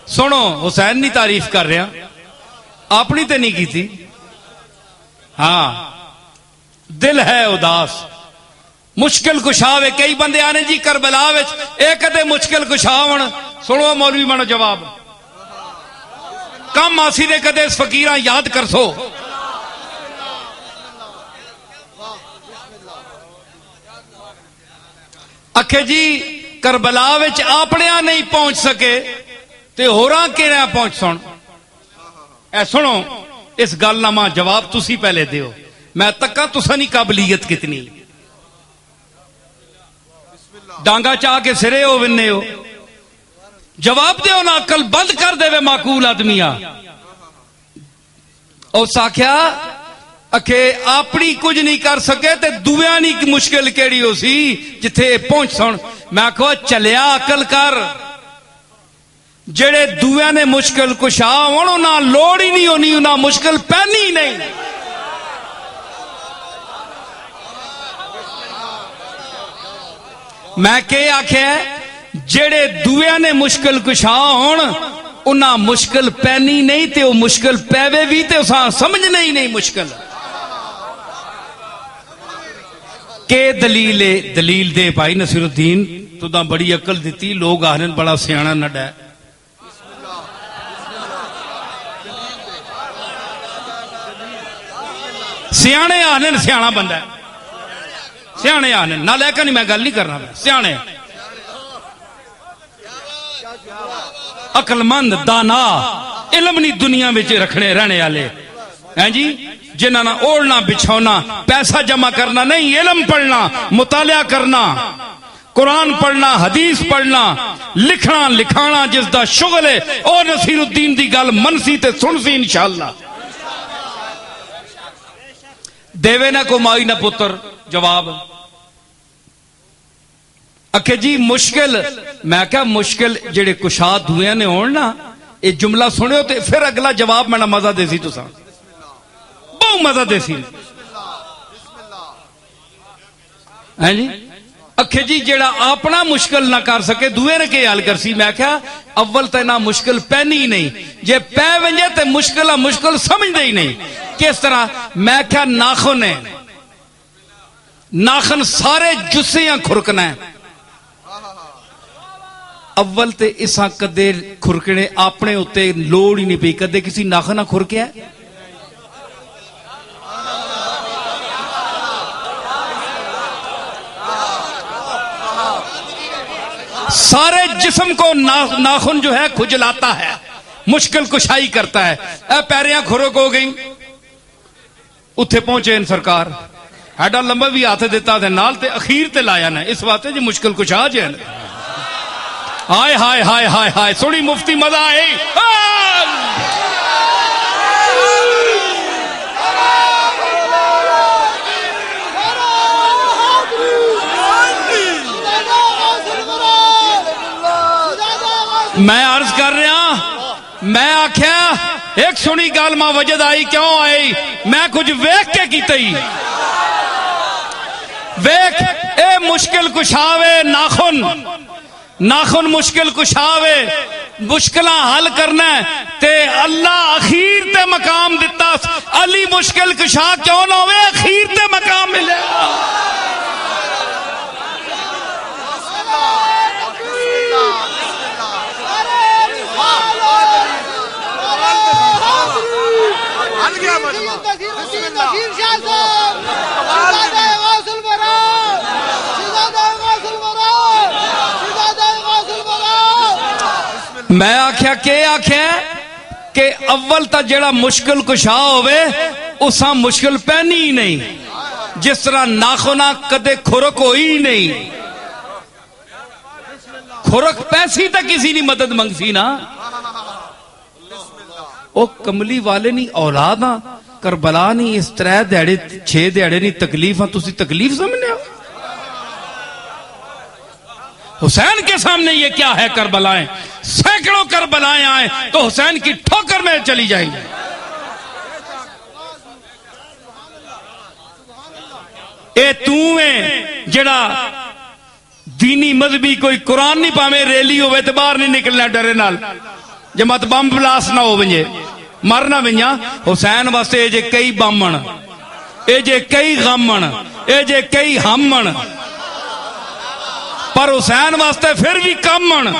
सुनो हुसैन की तारीफ कर रहा, अपनी तो नहीं की थी। हाँ, दिल है उदास, मुश्किल कुशावे। कई बंदे आने जी करबला एक कदे मुश्किल कुशावन। सुनो मौलवी बनो जवाब, कम आसी दे कदे फकीर याद कर सो। अखे जी करबला अपने नहीं पहुंच सके ते होरां किहड़ा पहुंच सुन। ए सुनो इस गल ना मां जवाब तुसी पहले दियो, मैं तक्का तुसा नहीं काबलियत कितनी। डांगा चाह के सिरे हो विन्ने हो, जवाब दो ना, अकल बंद कर देवे माकूल आदमिया। उस आख्या अखे अपनी कुछ नहीं कर सके ते दुआ नहीं मुश्किल केड़ी हो सी जिथे पहुंच सुन। मैं आखो चलिया अकल कर, जेड़े दुआ ने मुश्किल कुशा होण ना लोड़ ही नहीं होनी, ना मुश्किल पैनी नहीं। मैं के आख्या जेड़े दुआ ने मुश्किल कुशा होण उन्ना मुश्किल पैनी नहीं, ते वो मुश्किल पैवे भी ते समझने ही नहीं मुश्किल। के दलील है? दलील दे भाई नसीरुद्दीन, तुदा बड़ी अकल दी, लोग आखन बड़ा सियाना नड्डा है। सियाने आखन सियाना बंदा है, सियाने आखन ना लैका नहीं, मैं गल नहीं करना, सियाने अकलमंद दाना इलम नहीं दुनिया में रखने रहने वाले हैं जी, जिन्हों ना ओढ़ना बिछौना पैसा जमा करना नहीं, इलम पढ़ना मुतालिया करना, कुरान पढ़ना हदीस पढ़ना लिखना लिखाना जिसका शुगल है और नसीरुद्दीन की गल मनसी ते सुनसी इंशाअल्लाह। देवे ना को माई ना पुत्र जवाब। अखे जी मुश्किल, मैं क्या मुश्किल जेड़े कुशाद हुए ने होण ना, ये जुमला सुनियो तो फिर अगला जवाब मैं मजा देसी, तुसा बहुत मजा देसी है जी। अखे जी जेड़ा अपना मुश्किल ना कर सके दुए ने के हल कर सी। मैं क्या अव्वल तो ना मुश्किल पैनी ही नहीं, जे पै वंजे तो मुश्किल मुश्किल समझते ही नहीं। किस तरह? मैं क्या नाखुन है, नाखन सारे जुस्सियां खुरकना है। अव्वल ते इसा कदे खुरकने अपने उत्ते लोड़ ही नहीं पई, कदे किसी नाखन खुरकिया? सारे जिस्म को नाखून जो है खुजलाता है, मुश्किल कुशाई करता है। पैरियां खुरक हो गई, उत्थे पहुंचे सरकार, हैडा लंबा भी हाथ दिता नाल ते अखीर ते लाया ना, इस वास्ते जी मुश्किल कुशा जे। हाय हाय हाय हाय हाय, सोनी मुफ्ती मजा आई। मैं अर्ज कर रहा, मैं आख्या एक सुनी गल मां वजद आई, क्यों आई? मैं कुछ वेख के की तई वेख ए मुश्किल कुशावे नाखुन, नाखुन मुश्किल कुशावे, मुश्किल हल करना ते अल्लाह अखीर ते मकाम दिता। अली मुश्किल कुशा क्यों ना होवे, अखीर ते मकाम मिले। मैं आख्या के आख्या कि अव्वल तो जेड़ा मुश्किल कुशा होवे उसा मुश्किल पैनी ही नहीं, जिस तरह नाखुना कदे खुरक हो ही नहीं। खुरक पैसी तो किसी ने मदद मंगसी ना, ओ कमली वाले नहीं औलाद आ, करबला नहीं इस 3 दिहाड़े 6 दिहाड़े नहीं तकलीफ आ, तुसी तकलीफ समझने हो? हुसैन के सामने ये क्या है? करबलाएं, सैकड़ों करबलाएं आए तो हुसैन की ठोकर में चली जाएंगी। ए तू है जड़ा दीनी मजहबी कोई कुरान नहीं पावे रैली होवे तो बाहर नहीं निकलना डरे नाल, जे मत बम ब्लास्ट ना हो वंजे मर ना वंजा हुसैन वास्ते ये जे कई बामण ये जे कई गमण ये जे कई हमण पर हुसैन वास्ते फिर भी कमण